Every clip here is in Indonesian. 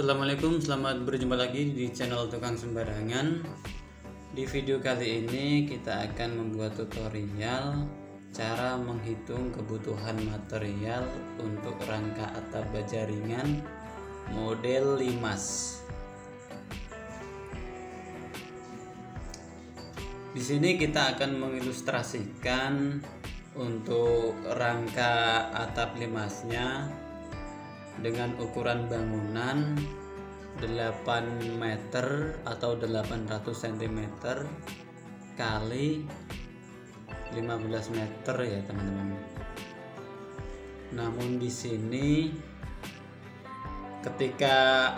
Assalamualaikum, selamat berjumpa lagi di channel Tukang Sembarangan. Di video kali ini kita akan membuat tutorial cara menghitung kebutuhan material untuk rangka atap baja ringan model limas. Di sini kita akan mengilustrasikan untuk rangka atap limasnya dengan ukuran bangunan 8 meter atau 800 cm kali 15 meter ya teman-teman. Namun di sini ketika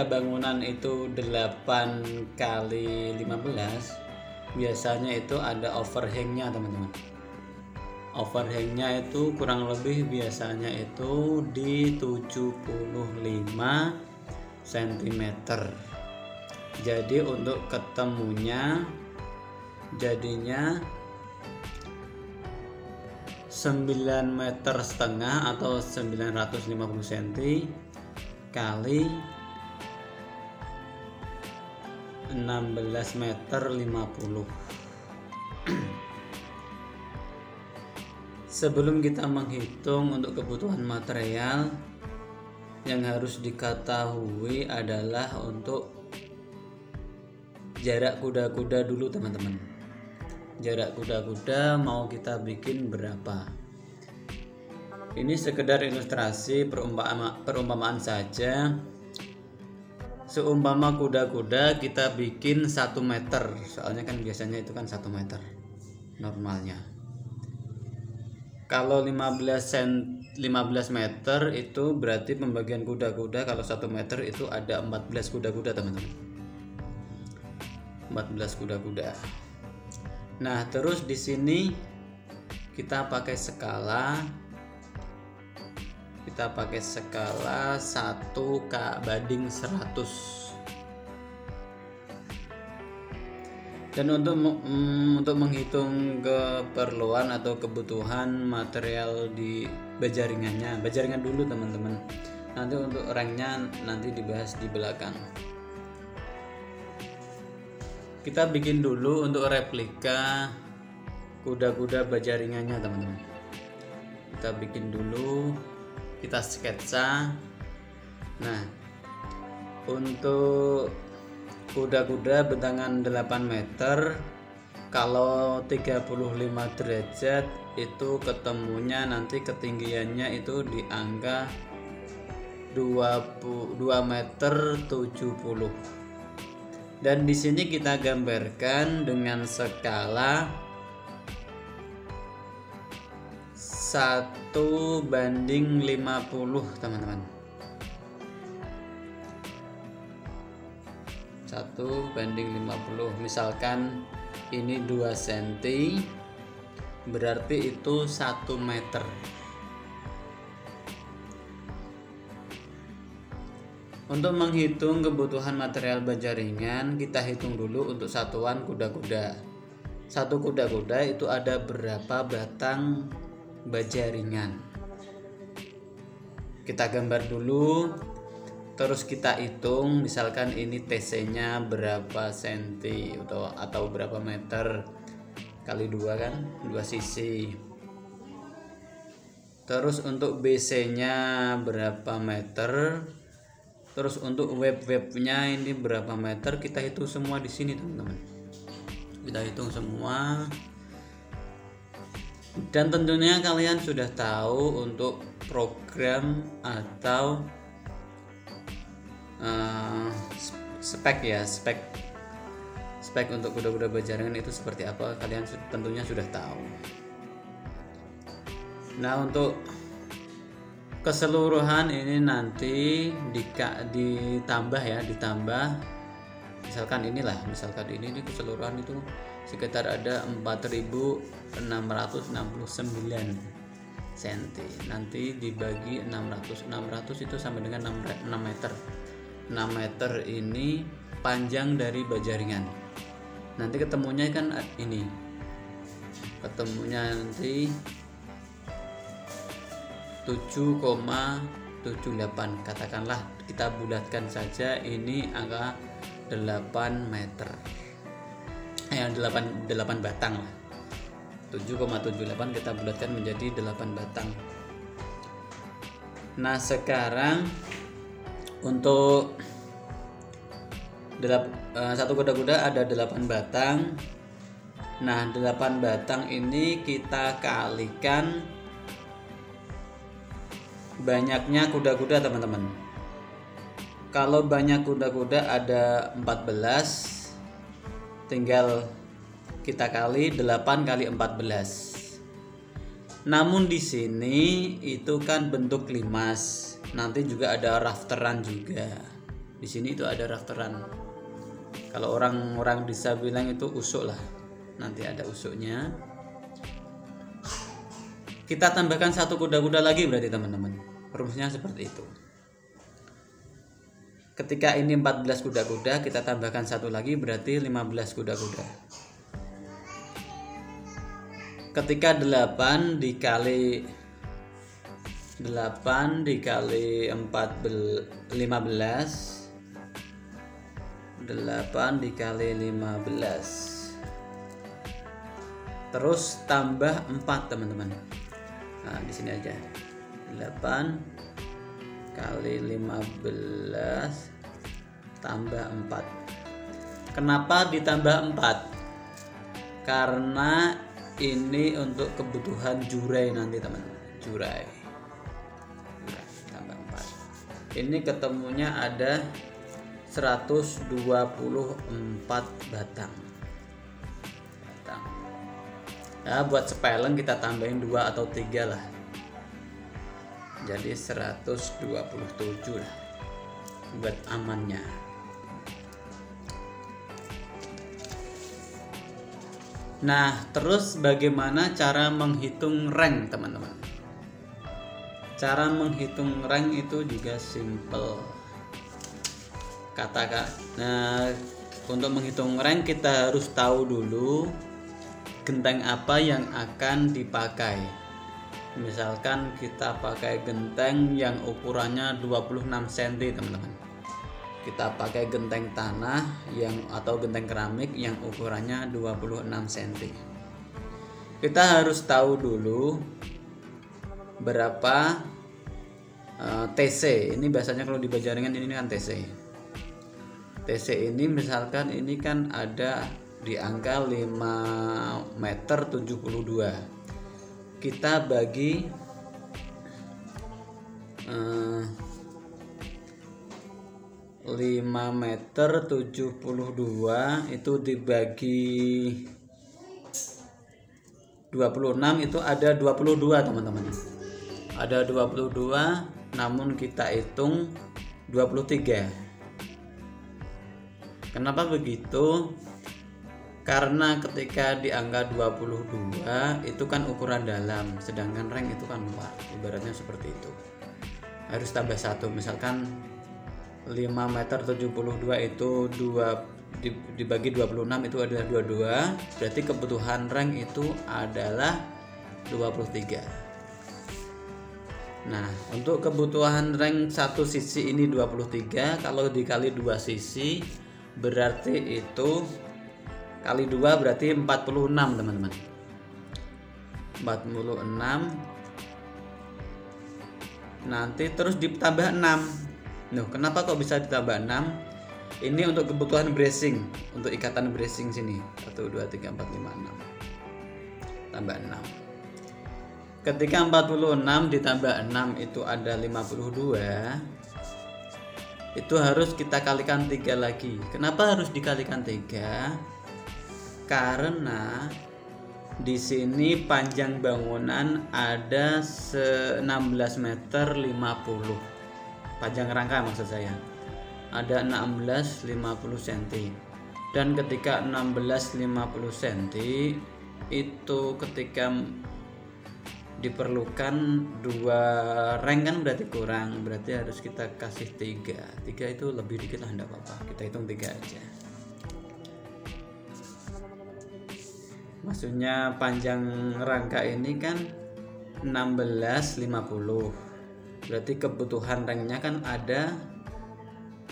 bangunan itu 8 kali 15 biasanya itu ada overhangnya teman-teman. Overhangnya itu kurang lebih biasanya itu di 75 cm. Jadi untuk ketemunya jadinya 9,5 meter atau 950 cm kali 16 meter 50. Sebelum kita menghitung untuk kebutuhan material, yang harus diketahui adalah untuk jarak kuda-kuda dulu teman-teman. Jarak kuda-kuda mau kita bikin berapa? Ini sekedar ilustrasi perumpamaan saja. Seumpama kuda-kuda kita bikin 1 meter, soalnya kan biasanya itu kan 1 meter normalnya. Kalau 15 meter itu berarti pembagian kuda-kuda, kalau 1 meter itu ada 14 kuda-kuda teman-teman. 14 kuda-kuda. Nah, terus di sini kita pakai skala. Kita pakai skala 1:100. Dan untuk menghitung keperluan atau kebutuhan material di baja ringannya, baja ringan dulu teman-teman. Nanti untuk ranknya nanti dibahas di belakang. Kita bikin dulu untuk replika kuda-kuda baja ringannya teman-teman. Kita bikin dulu, kita sketsa. Nah, untuk kuda-kuda bentangan 8 meter kalau 35 derajat itu ketemunya nanti ketinggiannya itu di angka 2 meter 70. Dan di sini kita gambarkan dengan skala 1:50 teman-teman. 1:50. Misalkan ini 2 cm berarti itu 1 meter. Untuk menghitung kebutuhan material baja ringan, kita hitung dulu untuk satuan kuda-kuda. Satu kuda-kuda itu ada berapa batang baja ringan. Kita gambar dulu, terus kita hitung, misalkan ini TC-nya berapa senti atau berapa meter kali 2 kan, 2 sisi. Terus untuk BC-nya berapa meter. Terus untuk web-nya ini berapa meter, kita hitung semua di sini teman-teman. Kita hitung semua. Dan tentunya kalian sudah tahu untuk program atau spek untuk kuda-kuda baja ringan itu seperti apa, kalian tentunya sudah tahu. Nah, untuk keseluruhan ini nanti ditambah misalkan ini keseluruhan itu sekitar ada 4.669 cm. Nanti dibagi 600 itu sama dengan 6 meter. 6 meter ini panjang dari baja ringan. Nanti ketemunya kan ini. Ketemunya nanti 7,5 78. Katakanlah kita bulatkan saja ini angka 8 meter. 8 batang lah. 7,78 kita bulatkan menjadi 8 batang. Nah, sekarang untuk satu kuda-kuda ada 8 batang. Nah, 8 batang ini kita kalikan banyaknya kuda-kuda, teman-teman. Kalau banyak kuda-kuda ada 14, tinggal kita kali 8 kali 14. Namun di sini itu kan bentuk limas. Nanti juga ada rafteran juga. Di sini itu ada rafteran. Kalau orang-orang bisa bilang itu usuk lah. Nanti ada usuknya. Kita tambahkan satu kuda-kuda lagi berarti, teman-teman. Rumusnya seperti itu. Ketika ini 14 kuda-kuda, kita tambahkan satu lagi berarti 15 kuda-kuda. Ketika 8 dikali 15 8 dikali 15, terus tambah 4, teman-teman. Nah, di sini aja 8 kali 15 tambah 4. Kenapa ditambah 4? Karena ini untuk kebutuhan jurai nanti, teman-teman. Jurai tambah 4. Ini ketemunya ada 124 batang. Ya, buat sepeleng kita tambahin 2 atau 3 lah. Jadi 127 lah buat amannya. Nah, terus bagaimana cara menghitung rank, teman-teman? Cara menghitung rank itu juga simple. Nah, untuk menghitung rank kita harus tahu dulu genteng apa yang akan dipakai. Misalkan kita pakai genteng yang ukurannya 26 cm, teman-teman. Kita pakai genteng tanah atau genteng keramik yang ukurannya 26 cm. Kita harus tahu dulu berapa TC. Ini biasanya kalau di Bajaringan ini kan TC. TC ini misalkan ini kan ada di angka 5 meter 72. Kita bagi 5 meter 72 itu dibagi 26 itu ada 22, teman-teman. Ada 22, namun kita hitung 23. Kenapa begitu? Karena ketika di angka 22 itu kan ukuran dalam, sedangkan rank itu kan luar. Ibaratnya seperti itu. Harus tambah 1. Misalkan 5 meter 72 itu 2 dibagi 26 itu adalah 22. Berarti kebutuhan rank itu adalah 23. Nah, untuk kebutuhan rank satu sisi ini 23, kalau dikali 2 sisi berarti itu kali 2 berarti 46, teman-teman. 46. Nanti terus ditambah 6. Loh, kenapa kok bisa ditambah 6? Ini untuk kebutuhan bracing, untuk ikatan bracing sini. 1 2 3 4 5 6. Tambah 6. Ketika 46 ditambah 6 itu ada 52. Itu harus kita kalikan 3 lagi. Kenapa harus dikalikan 3? Karena di sini panjang bangunan ada 16 meter 50. Panjang rangka maksud saya. Ada 16,50 cm. Dan ketika 16,50 cm itu ketika diperlukan 2 rank kan berarti kurang, berarti harus kita kasih 3 itu lebih dikit lah, enggak apa-apa, kita hitung 3 aja. Maksudnya panjang rangka ini kan 16,50. Berarti kebutuhan rengnya kan ada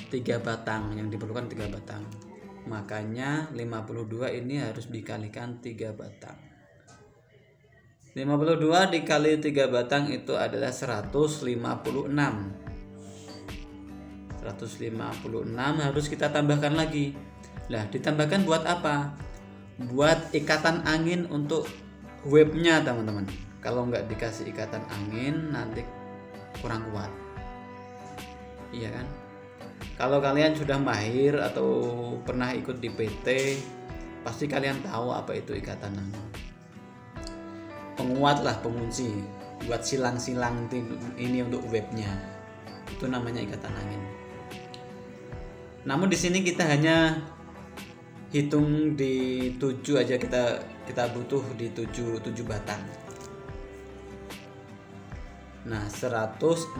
3 batang, yang diperlukan 3 batang. Makanya 52 ini harus dikalikan 3 batang. 52 dikali 3 batang itu adalah 156. 156 harus kita tambahkan lagi. Nah, ditambahkan buat apa? Buat ikatan angin untuk webnya, teman-teman. Kalau nggak dikasih ikatan angin nanti kurang kuat, iya kan? Kalau kalian sudah mahir atau pernah ikut di PT, pasti kalian tahu apa itu ikatan angin. Penguat lah, pengunci buat silang-silang ini untuk webnya, itu namanya ikatan angin. Namun di sini kita hanya hitung di 7 aja, kita butuh di 7 batang. Nah, 156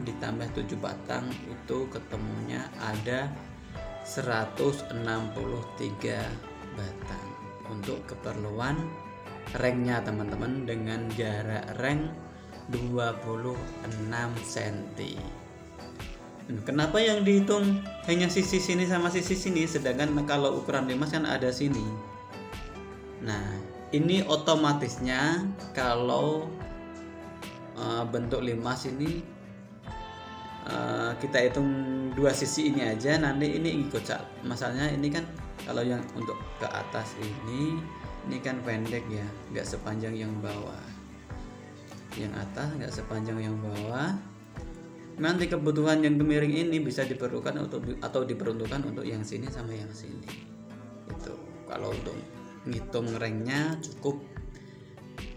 ditambah 7 batang itu ketemunya ada 163 batang untuk keperluan rengnya, teman-teman, dengan jarak reng 26 cm. Kenapa yang dihitung hanya sisi sini sama sisi sini, sedangkan kalau ukuran limas kan ada sini? Nah, ini otomatisnya kalau bentuk limas ini kita hitung 2 sisi ini aja, nanti ini ikut masalahnya. Ini kan kalau yang untuk ke atas ini kan pendek ya, nggak sepanjang yang bawah. Yang atas nggak sepanjang yang bawah. Nanti kebutuhan yang miring ini bisa diperlukan atau diperuntukkan untuk yang sini sama yang sini. Itu kalau untuk ngitung rengnya cukup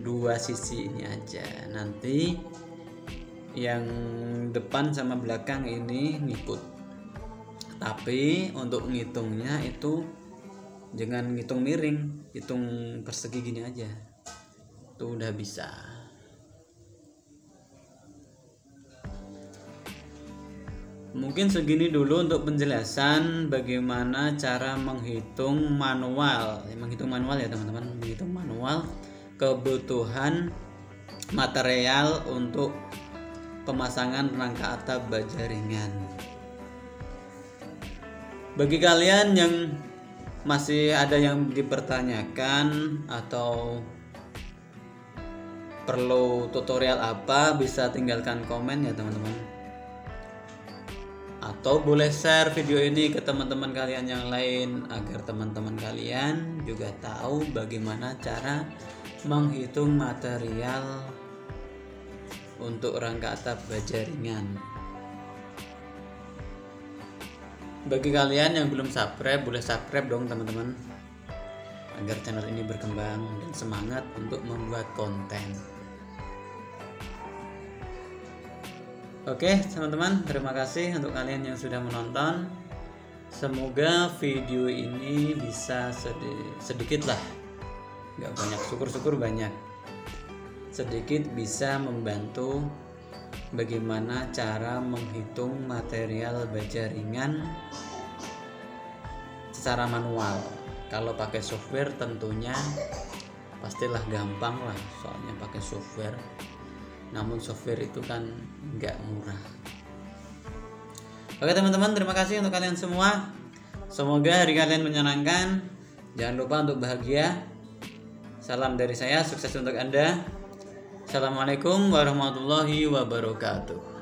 2 sisi ini aja. Nanti yang depan sama belakang ini ngikut. Tapi untuk ngitungnya itu jangan ngitung miring, hitung persegi gini aja. Itu udah bisa. Mungkin segini dulu untuk penjelasan bagaimana cara menghitung manual. Menghitung manual ya, teman-teman. Menghitung manual kebutuhan material untuk pemasangan rangka atap baja ringan. Bagi kalian yang masih ada yang dipertanyakan atau perlu tutorial apa, bisa tinggalkan komen ya, teman-teman. Atau boleh share video ini ke teman-teman kalian yang lain agar teman-teman kalian juga tahu bagaimana cara menghitung material untuk rangka atap baja ringan. Bagi kalian yang belum subscribe, boleh subscribe dong, teman-teman, agar channel ini berkembang dan semangat untuk membuat konten. Oke, teman-teman, terima kasih untuk kalian yang sudah menonton. Semoga video ini bisa sedikit lah, nggak banyak, syukur-syukur banyak, sedikit bisa membantu bagaimana cara menghitung material baja ringan secara manual. Kalau pakai software tentunya pastilah gampang lah, soalnya pakai software. Namun software itu kan nggak murah. Oke, teman-teman, terima kasih untuk kalian semua. Semoga hari kalian menyenangkan. Jangan lupa untuk bahagia. Salam dari saya, sukses untuk Anda. Assalamualaikum warahmatullahi wabarakatuh.